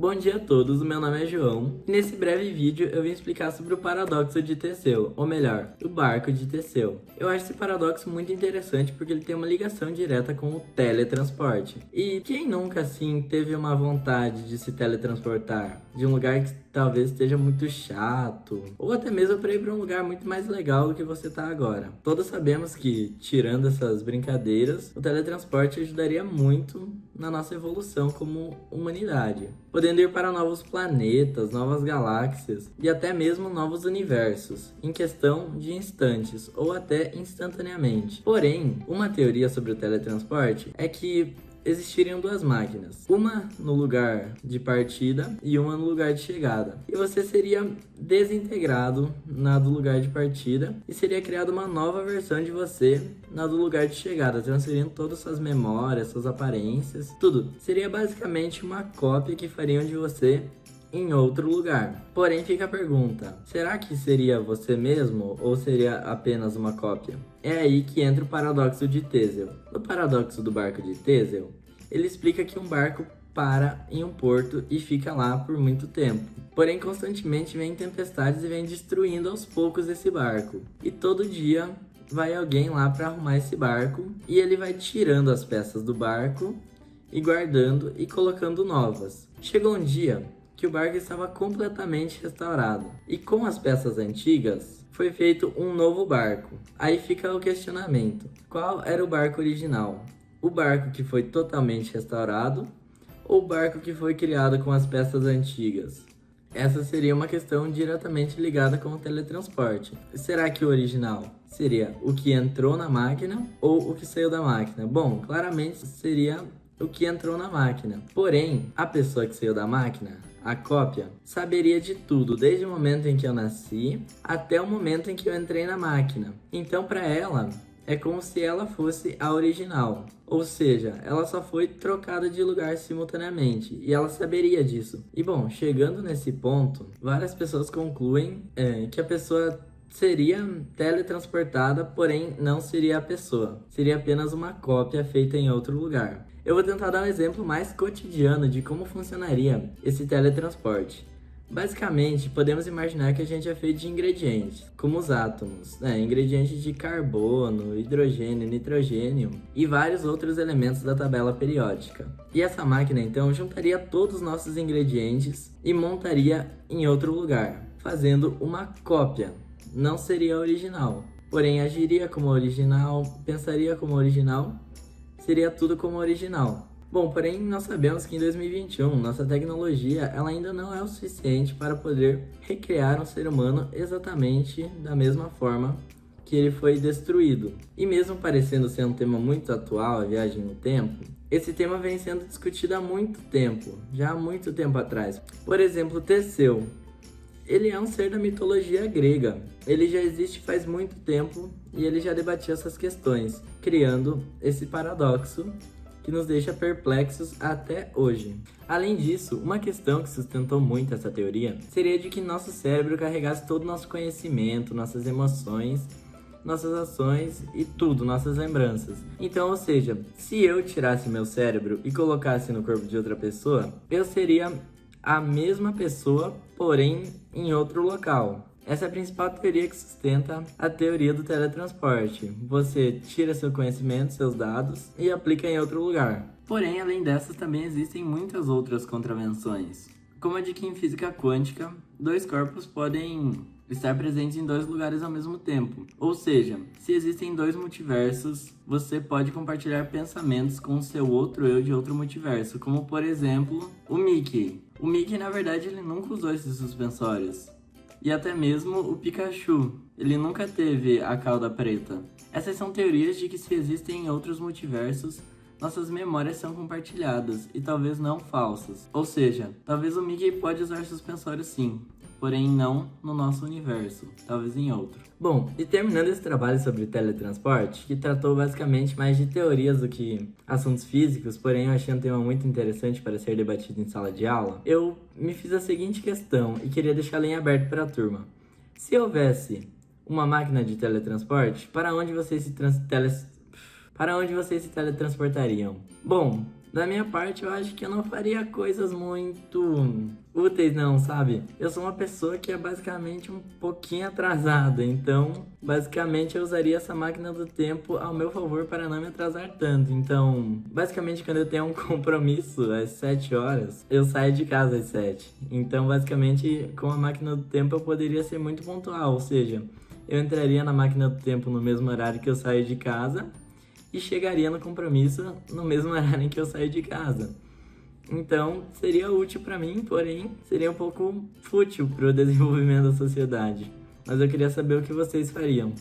Bom dia a todos, o meu nome é João e nesse breve vídeo eu vim explicar sobre o paradoxo de Teseu, ou melhor, o barco de Teseu. Eu acho esse paradoxo muito interessante porque ele tem uma ligação direta com o teletransporte. E quem nunca assim teve uma vontade de se teletransportar de um lugar que talvez esteja muito chato, ou até mesmo para ir para um lugar muito mais legal do que você está agora? Todos sabemos que, tirando essas brincadeiras, o teletransporte ajudaria muito na nossa evolução como humanidade, podendo ir para novos planetas, novas galáxias e até mesmo novos universos, em questão de instantes ou até instantaneamente. Porém, uma teoria sobre o teletransporte é que existiriam duas máquinas, uma no lugar de partida e uma no lugar de chegada. E você seria desintegrado na do lugar de partida e seria criada uma nova versão de você na do lugar de chegada, transferindo todas suas memórias, suas aparências, tudo. Seria basicamente uma cópia que fariam de você em outro lugar. Porém, fica a pergunta: será que seria você mesmo ou seria apenas uma cópia? É aí que entra o paradoxo de Teseu. No paradoxo do barco de Teseu, ele explica que um barco para em um porto e fica lá por muito tempo. Porém, constantemente vem tempestades e vem destruindo aos poucos esse barco. E todo dia vai alguém lá para arrumar esse barco e ele vai tirando as peças do barco e guardando e colocando novas. Chegou um dia que o barco estava completamente restaurado e com as peças antigas foi feito um novo barco. Aí fica o questionamento: qual era o barco original? O barco que foi totalmente restaurado ou o barco que foi criado com as peças antigas? Essa seria uma questão diretamente ligada com o teletransporte. Será que o original seria o que entrou na máquina ou o que saiu da máquina? Bom, claramente seria o que entrou na máquina. Porém, a pessoa que saiu da máquina, a cópia, saberia de tudo, desde o momento em que eu nasci até o momento em que eu entrei na máquina. Então, para ela, é como se ela fosse a original. Ou seja, ela só foi trocada de lugar simultaneamente e ela saberia disso. E bom, chegando nesse ponto, várias pessoas concluem que a pessoa seria teletransportada, porém não seria a pessoa. Seria apenas uma cópia feita em outro lugar. Eu vou tentar dar um exemplo mais cotidiano de como funcionaria esse teletransporte. Basicamente, podemos imaginar que a gente é feito de ingredientes, como os átomos, ingredientes de carbono, hidrogênio, nitrogênio e vários outros elementos da tabela periódica. E essa máquina, então, juntaria todos os nossos ingredientes e montaria em outro lugar, fazendo uma cópia. Não seria original, porém agiria como original, pensaria como original, seria tudo como original. Bom, porém nós sabemos que em 2021 nossa tecnologia ela ainda não é o suficiente para poder recriar um ser humano exatamente da mesma forma que ele foi destruído. E mesmo parecendo ser um tema muito atual, a viagem no tempo, esse tema vem sendo discutido há muito tempo, já há muito tempo atrás. Por exemplo, Teseu. Ele é um ser da mitologia grega. Ele já existe faz muito tempo e ele já debatia essas questões, criando esse paradoxo que nos deixa perplexos até hoje. Além disso, uma questão que sustentou muito essa teoria seria de que nosso cérebro carregasse todo o nosso conhecimento, nossas emoções, nossas ações e tudo, nossas lembranças. Então, ou seja, se eu tirasse meu cérebro e colocasse no corpo de outra pessoa, eu seria a mesma pessoa, porém em outro local. Essa é a principal teoria que sustenta a teoria do teletransporte. Você tira seu conhecimento, seus dados e aplica em outro lugar. Porém, além dessas, também existem muitas outras contravenções, como a de que em física quântica, dois corpos podem estar presentes em dois lugares ao mesmo tempo. Ou seja, se existem dois multiversos, você pode compartilhar pensamentos com o seu outro eu de outro multiverso, como por exemplo, o Mickey. O Mickey, na verdade, ele nunca usou esses suspensórios. E até mesmo o Pikachu, ele nunca teve a cauda preta. Essas são teorias de que se existem outros multiversos, nossas memórias são compartilhadas e talvez não falsas. Ou seja, talvez o Mickey pode usar suspensórios sim, porém não no nosso universo, talvez em outro. Bom, e terminando esse trabalho sobre teletransporte, que tratou basicamente mais de teorias do que assuntos físicos, porém eu achei um tema muito interessante para ser debatido em sala de aula, eu me fiz a seguinte questão e queria deixá-la em aberto para a turma. Se houvesse uma máquina de teletransporte, para onde vocês se teletransportariam? Bom, Da minha parte, eu acho que eu não faria coisas muito úteis não, sabe? Eu sou uma pessoa que é basicamente um pouquinho atrasada, então basicamente eu usaria essa máquina do tempo ao meu favor para não me atrasar tanto. Então, basicamente quando eu tenho um compromisso às 7 horas, eu saio de casa às 7. Então, basicamente, com a máquina do tempo eu poderia ser muito pontual, ou seja, eu entraria na máquina do tempo no mesmo horário que eu saio de casa e chegaria no compromisso no mesmo horário em que eu saio de casa. Então, seria útil para mim, porém, seria um pouco fútil para o desenvolvimento da sociedade. Mas eu queria saber o que vocês fariam.